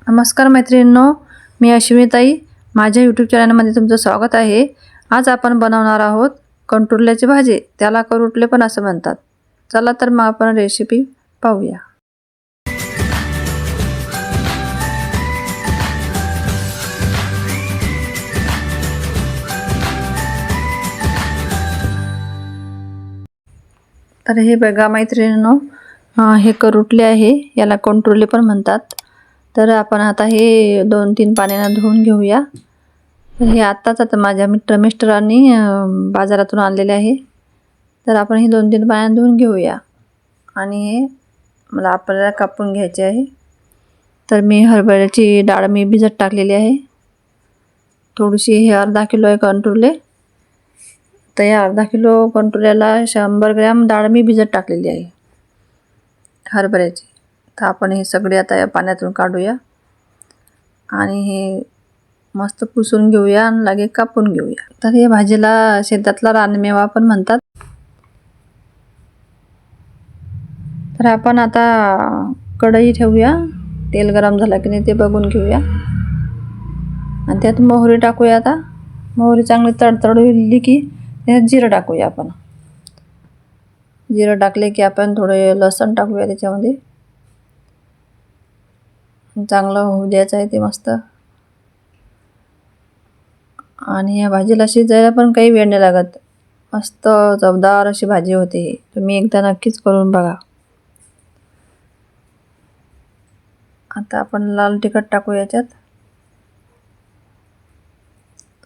नमस्कार मैत्रिणींनो, मी अश्विनीताई. माझ्या यूट्यूब चॅनलमध्ये तुमचं स्वागत आहे. आज आपण बनवणार आहोत कंटुरल्याची भाजी. त्याला करुटले पण असं म्हणतात. चला तर मग आपण रेसिपी पाहूया. तर हे बघा मैत्रिणींनो, हे करुटले आहे. याला कंटुरले पण म्हणतात. तर आपण आता हे 2-3 पाण्याने धुवून घेऊया. तर हे आत्ताच माझ्या मिस्टरांनी बाजारातून आणलेले आहे. तर आपण हे 2-3 पाण्याने धुवून घेऊया. आणि हे मला आपल्याला कापून घ्यायचे आहे. तर मी हरभऱ्याची डाळ भिजत टाकलेली आहे. थोडीशी हे अर्धा किलो आहे कंटुरले. तर या अर्धा किलो कंटुरल्याला 100 ग्रॅम डाळ भिजत टाकलेली आहे हरभऱ्याची. तर आपण हे सगळे आता या पाण्यातून काढूया आणि हे मस्त पुसून घेऊया आणि लगेच कापून घेऊया. तर या भाजीला शेतातला रानमेवा पण म्हणतात. तर आपण आता कढई ठेवूया. तेल गरम झालं की नाही ते बघून घेऊया. आणि त्यात मोहरी टाकूया. आता मोहरी चांगली तडतडली की त्यात जिरं टाकूया. आपण जिरं टाकले की आपण थोडे लसूण टाकूया त्याच्यामध्ये. चांगलं होऊ द्यायचं आहे ते मस्त. आणि या भाजीला शिजायला पण काही वेळ नाही लागत. मस्त चवदार अशी भाजी होते. तुम्ही एकदा नक्कीच करून बघा. आता आपण लाल तिखट टाकू याच्यात.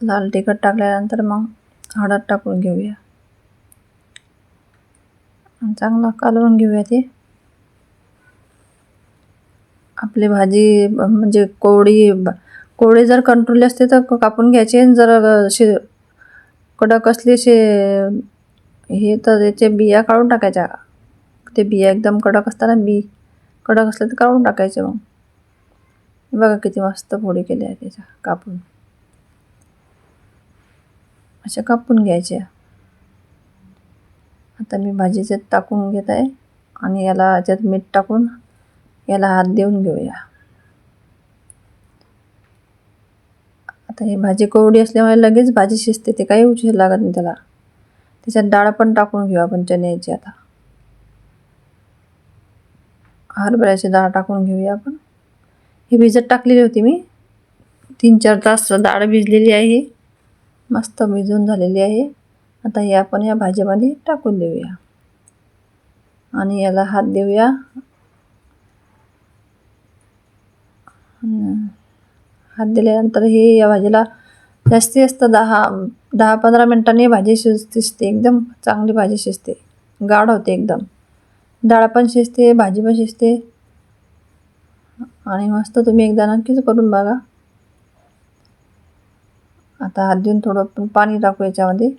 लाल तिखट टाकल्यानंतर मग हळद टाकून घेऊया. चांगलं कालवून घेऊया ते. आपली भाजी म्हणजे कोवळी जर कंटुरली असते तर कापून घ्यायचे. जर कडक असले हे तर त्याचे बिया काढून टाकायच्या. ते बिया एकदम कडक असताना कडक असले तर काढून टाकायचे. मग बघा किती मस्त फोडी केल्या आहेत त्याच्या कापून. अशा कापून घ्यायच्या. आता मी भाजीच्यात टाकून घेत आहे आणि याला याच्यात मीठ टाकून याला हात देऊन घेऊया. आता ही भाजी कोरडी असल्यामुळे लगेच भाजी शिजते. ते काही उशीर लागत नाही त्याला. त्याच्यात डाळ पण टाकून घेऊ आपण चण्याची. आता हरभऱ्याची डाळ टाकून घेऊया आपण. ही भिजत टाकलेली होती मी. 3-4 तास डाळ भिजलेली आहे. मस्त भिजून झालेली आहे. आता हे आपण या भाजीमध्ये टाकून देऊया आणि याला हात देऊया. हात दिल्यानंतर हे या भाजीला जास्तीत जास्त 10-15 मिनिटांनी भाजी शिजते. एकदम चांगली भाजी शिजते. गाढ होते एकदम. डाळ पण शिजते, भाजी पण शिजते. आणि मस्त तुम्ही एकदा नक्कीच करून बघा. आता हात देऊन थोडं पण पाणी टाकू याच्यामध्ये.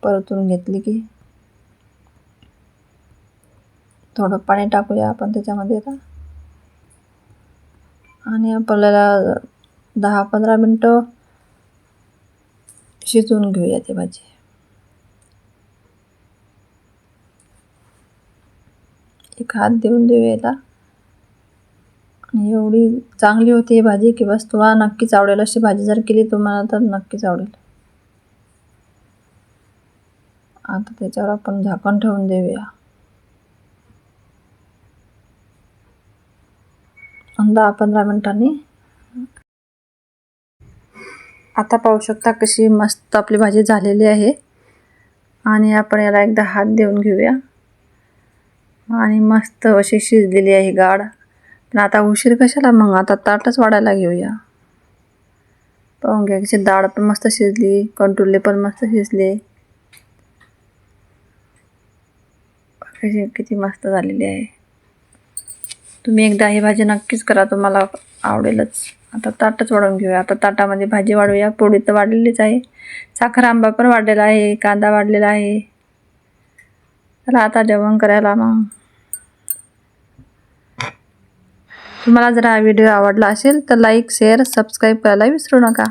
परतून घेतली की थोडं पाणी टाकूया आपण त्याच्यामध्ये आता. आणि आपल्याला 10-15 मिनटं शिजवून घेऊया ती भाजी. एक हात देऊन देऊया याला. आणि एवढी चांगली होती ही भाजी की बस तुम्हाला नक्कीच आवडेल. अशी भाजी जर केली तुम्हाला तर नक्कीच आवडेल. आता त्याच्यावर आपण झाकण ठेवून देऊया. 10-15 मिनिटांनी. आता पाहू शकता कशी मस्त आपली भाजी झालेली आहे. आणि आपण याला एकदा हात देऊन घेऊया. आणि मस्त अशी शिजलेली आहे गाढ. पण आता उशीर कशाला, मग आता ताटच वाढायला घेऊया. पाहून घ्या कशी डाळ पण मस्त शिजली, कंटुरले पण मस्त शिजले. किती मस्त झालेली आहे. तुम्ही एकदा ही भाजी नक्कीच करा. तुम्हाला आवडेलच. आता ताटच वाढवून घेऊया. आता ताटामध्ये भाजी वाढवूया. पोळी तर वाढलेलीच आहे. साखर आंबा पण वाढलेला आहे. कांदा वाढलेला आहे. चला आता जेवण करायला. मग तुम्हाला जर हा व्हिडिओ आवडला असेल तर लाईक, शेअर, सबस्क्राईब करायला विसरू नका.